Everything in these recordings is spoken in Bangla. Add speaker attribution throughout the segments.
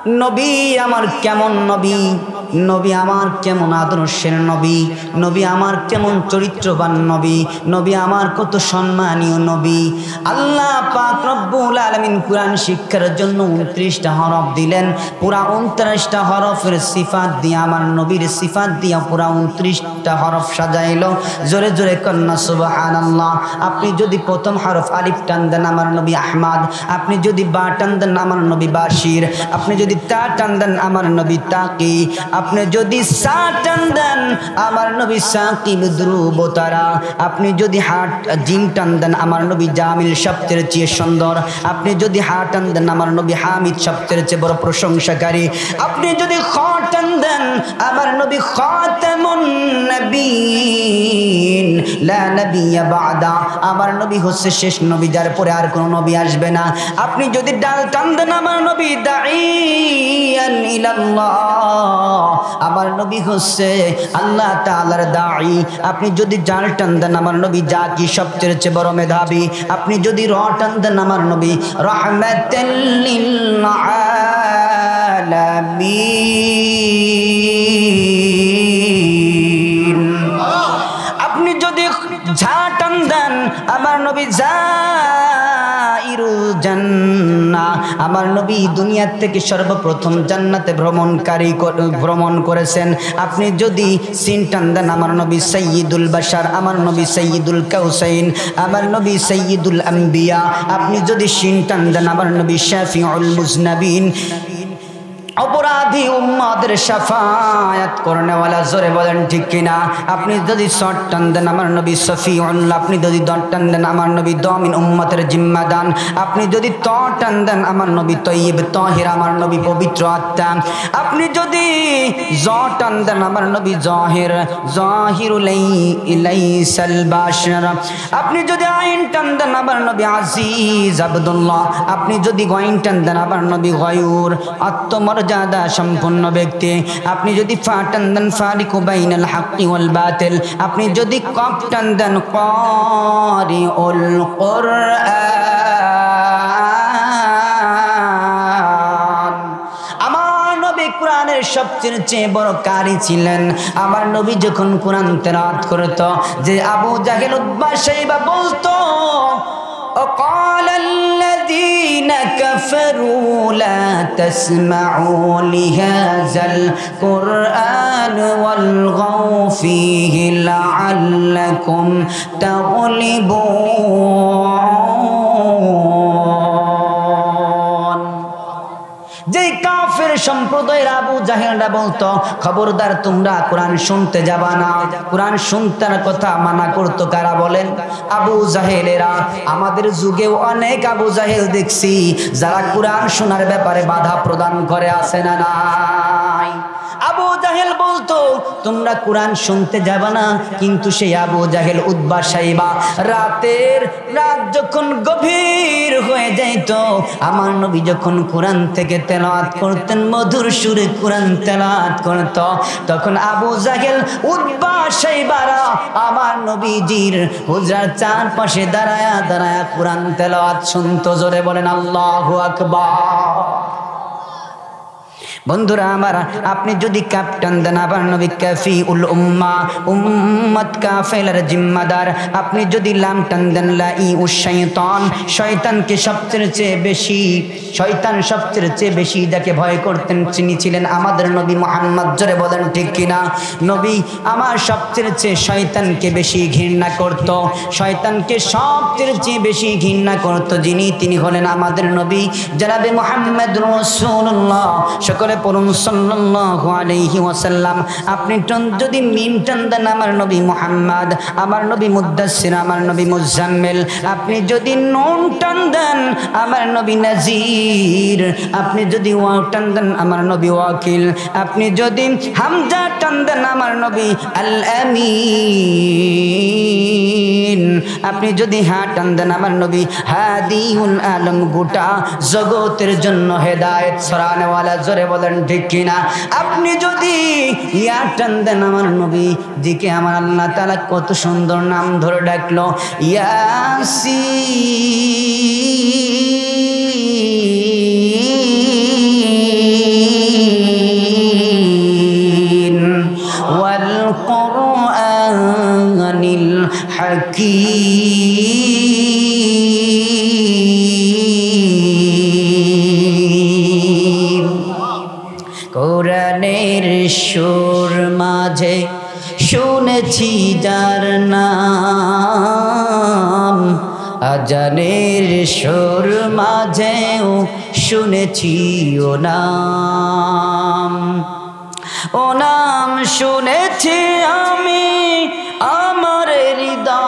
Speaker 1: নবী আমার কেমন নবী, নবী আমার কেমন আদর্শের নবী, নবী আমার কেমন চরিত্রবান নবী, নবী আমার কত সম্মানীয় নবী। আল্লাহ পাক রব্বুল আলামিন কুরআন শিক্ষার জন্য 29টা হরফ দিলেন। পুরা 29টা হরফের সিফাত দিয়ে আমার নবীর সিফাত দিয়ে পুরা 29টা হরফ সাজাইলো। জোরে জোরে কন্যা সুবহানাল্লাহ। আপনি যদি প্রথম হরফ আলিফ টান দেন আমার নবী আহমদ, আপনি যদি বা টান দেন আমার নবী বাশির, আপনি যদি তা টান দেন আমার নবী তাকি, আপনি যদি সা টান দেন আমার নবী সাকিব ধ্রুব তারা, আপনি যদি হাট জিম টান দেন আমার নবী জামিল সবচেয়ে চেয়ে সুন্দর, আপনি যদি হা টান দেন আমার নবী হামিদ সবচেয়ে চেয়ে বড় প্রশংসাকারী, আপনি যদি খ টান দেন আমার নবী খাতামুন নবীন লা নবিয়্যা বাদা, আমার নবী হচ্ছে শেষ নবী, যার পরে আর কোনো নবী আসবে না। আপনি যদি ডাল টান দেন আমার নবী দাঈয়ান ইলাল্লাহ, আমার নবী হচ্ছে আল্লাহ তাআলার দাঈ। আপনি যদি জাল টান দেন আমার নবী জাকি সবচেয়ে চেয়ে বড় মেধাবী, আপনি যদি র টান দেন আমার নবী রাহমাতাল লিল আলামিন, আপনি যদি ঝা টান দেন আমার নবী জাইরুল জান্নাহ, আমার নবী দুনিয়ার থেকে সর্বপ্রথম জান্নাতে ভ্রমণ করেছেন। আপনি যদি সিন টান দেন আমার নবী সাইয়্যিদুল বাশার, আমার নবী সাইয়্যিদুল কাউসাইন, আমার নবী সাইয়্যিদুল আম্বিয়া, আপনি যদি শিন টান দেন আমার নবী শাফিউল মুজনাবিন, অপরাধী উম্মতের শাফায়াত করনেওয়ালা, জোরে বলেন ঠিক কিনা। আপনি যদি শর্ট টান দেন আমার নবী শফিউল্লাহ, আপনি যদি দ টান দেন আমার নবী দমিন উম্মতের জিম্মাদান, আপনি যদি ত টান দেন আমার নবী তয়্যিব তাহির, আমার নবী পবিত্র আত্মা, আপনি যদি জ টান দেন আমার নবী জাহির জাহিরুল ইলাইসাল বাশার, আপনি যদি আইন টান দেন আমার নবী আজিজ আব্দুল্লাহ, আপনি যদি গইন টান দেন আমার নবী গয়ুর আত্মমর্যাদা সম্পন্ন ব্যক্তি, আপনি যদি ফা টান দেন ফারিকু বাইনাল হাক্কি ওয়াল বাতিল, আপনি যদি কফ টান দেন কারিউল কুরআন, আমার নবী কোরআনের সবচেয়ে চেয়ে বড় কারি ছিলেন। আমার নবী যখন কোরআন তেলাওয়াত করত, যে আবু জাহেল উতবা শাইবা বলতো وقال الذين كفروا لا تسمعوا لهذا القرآن والغوا فيه لعلكم تغلبون। যেই কাফের সম্প্রদায়ের আবু জাহেলরা বলতো খবরদার তোমরা কোরআন শুনতে যাবা না, কোরআন শুনতে কথা মানা করতো কারা বলেন? আবু জাহেলেরা। আমাদের যুগেও অনেক আবু জাহেল দেখছি যারা কোরআন শোনার ব্যাপারে বাধা প্রদান করে, আছে না নাই? আবু জাহেল বলতো তোমরা কোরআন শুনতে যাবে না, কিন্তু সেই আবু জাহেল উতবা শাইবা রাত যখন গভীর হয়ে যাইত, আমার নবী যখন কোরআন থেকে তেলাওয়াত করতেন, মধুর সুরে কোরআন তেলাওয়াত করত, তখন আবু জাহেল উতবা শাইবারা আমার নবীজির হুজরার চারপাশে দাঁড়ায়া দাঁড়ায়া কোরআন তেলাওয়াত শুনতো। জোরে বলেন আল্লাহু আকবার। বন্ধুরা আমার, আপনি যদি ক্যাপ্টেন দেন আবার নবী কাফি উল উম্মা, উম্মত কাফেলার জিম্মাদার, আপনি যদি লাম টান দেন লাই উশ শয়তান, শয়তানকে সবচেয়ে চেয়ে বেশি, শয়তান সবচেয়ে চেয়ে বেশি যাকে ভয় করতেন তিনি ছিলেন আমাদের নবী মুহাম্মদ। জোরে বলেন ঠিক কিনা? নবী আমার সবচেয়ে চেয়ে শয়তানকে বেশি ঘৃণা করত, শয়তানকে সবচেয়ে চেয়ে বেশি ঘৃণা করত যিনি, তিনি হলেন আমাদের নবী জনাবে মুহাম্মদ রাসূলুল্লাহ। সকলে পড়ুন সাল্লাল্লাহু আলাইহি ওয়াসাল্লাম। আপনি যদি মিম টান দেন আমার নবী মুহাম্মদ, আমার নবী মুদ্দাসসির, আমার নবী মুজাম্মিল, আপনি যদি নুন টান দেন আমার নবী নাজির, আপনি যদি ওয়াও টান দেন আমার নবী ওয়াকিল, আপনি যদি হামজা টান দেন আমার নবী আল আমিন, আপনি যদি হা টান দেন আমার নবী হাদিউল আলম, গোটা জগতের জন্য হেদায়েত ছড়ানেওয়ালা। জোরে বলেন ঠিক কিনা? আপনি যদি ইয়া টান দেন আমার নবী দিকে আমার আল্লাহ তাআলা কত সুন্দর নাম ধরে ডাকলো, ইয়াসিন কোরআনের সুর মাঝে শুনেছি যার নাম, আজানের সুর মাঝেও শুনেছি ও নাম। ও নাম শুনেছি আমি আমার হৃদয়,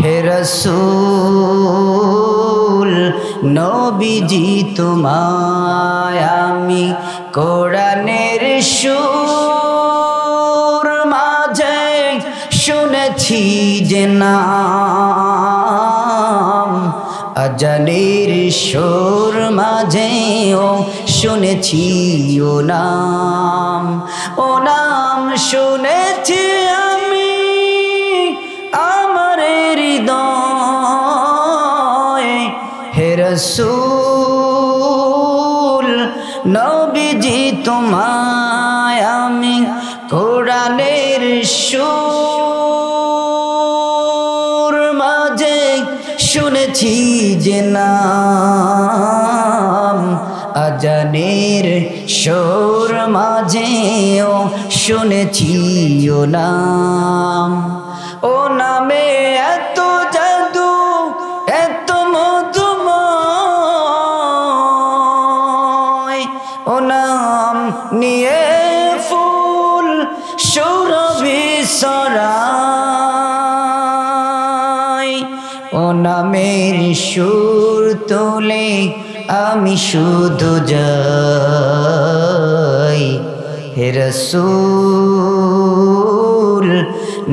Speaker 1: হে রাসূল নবীজি তোমায় আমি কোরআনের সুর মাঝে শুনেছি যে নাম, আজানের সুর মাঝেও শুনেছি ও নাম। ও নাম শুনেছি আমি আমার হৃদয়, হে রাসূল নবীজি তোমায় আমি কোরআনের সুর মাঝে শুনেছি যে নাম, আজানের সুর মাঝেও শুনেছি ও নাম। ও নামে এত জাদু এত মধুময়, ও নাম নিয়ে ফুল সৌরভী সরাই, ও নামের সুর তোলে আমি শুধু যাই, হে রাসূল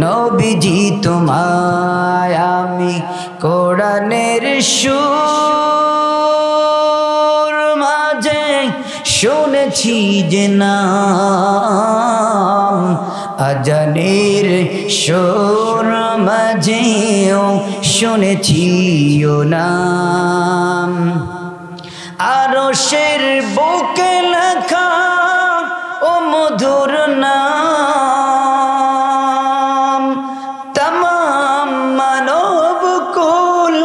Speaker 1: নবীজি তোমায় আমি কোরআনের সুর মাঝে শুনেছি যে নাম, আজানের সুর মাঝেও শুনেছি ও নাম। আরশের বুকে লেখা ও মধুর নাম, তমাম মানব কুল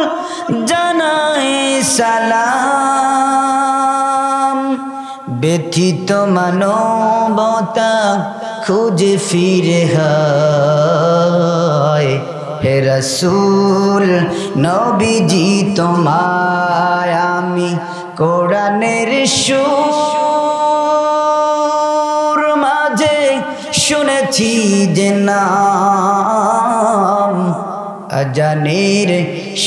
Speaker 1: জানায় সালাম। ব্যথিত মানবতা খুঁজে ফিরে হয়, হে রাসূল নবীজি তোমায় আমি কোরআনের সুর মাঝে শুনেছি যে নাম, আজানের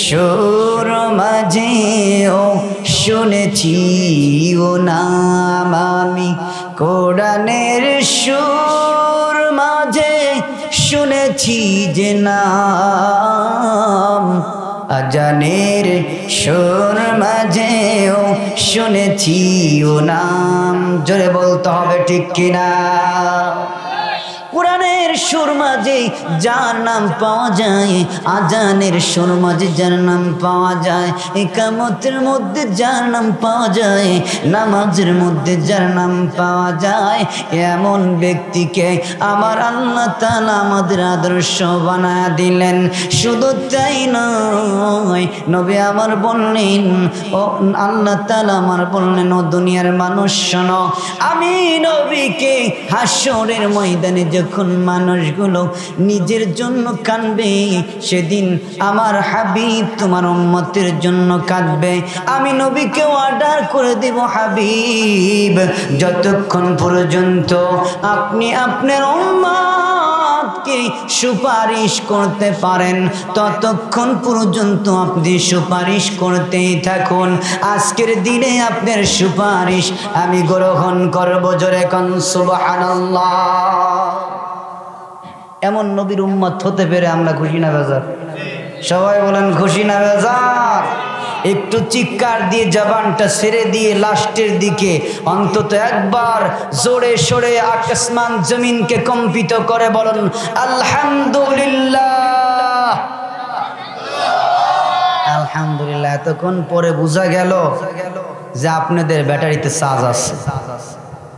Speaker 1: সুর মাঝেও শুনেছি ও নাম। আমি কোরআনের সুর মাঝে শুনেছি যে নাম, আজানের সুর মাঝেও শুনেছি ও নাম। জোরে বলতে হবে ঠিক কিনা? কোরআনের সুর মাঝে যার নাম পাওয়া যায়, আজানের সুর মাঝে যার নাম পাওয়া যায়, ইকামতের মধ্যে যার নাম পাওয়া যায়, নামাজের মধ্যে যার নাম পাওয়া যায়, এমন ব্যক্তিকে আমার আল্লাহ তাআলা আমাদের আদর্শ বানায় দিলেন। শুধু তাই নয়, নবী আমার বললেন, ও আল্লাহ তাআলা আমার বললেন, ও দুনিয়ার মানুষ শোনো, আমি নবীকে হাসরের ময়দানে যখন মানুষগুলো নিজের জন্য কাঁদবে, সেদিন আমার হাবিব তোমার উম্মতের জন্য কাঁদবে। আমি নবীকে অর্ডার করে দেব, হাবিব যতক্ষণ পর্যন্ত আপনি আপনার উম্মতকে সুপারিশ করতে পারেন ততক্ষণ পর্যন্ত আপনি সুপারিশ করতেই থাকুন। আজকের দিনে আপনার সুপারিশ আমি গ্রহণ করব। জোরে কোন সুবহানাল্লাহ। এমন নবীর উম্মত হতে পেরে আমরা খুশি না বেজার? সবাই বলেন খুশি না বেজার? একটু চিৎকার দিয়ে জবানটা ছেড়ে দিয়ে লাস্টের দিকে অন্তত একবার জোরে সোরে আসমান জমিনকে কম্পিত করে বলুন আলহামদুলিল্লাহ। আলহামদুলিল্লাহ। এতক্ষণ পরে বোঝা গেল যে আপনাদের ব্যাটারিতে চার্জ আছে।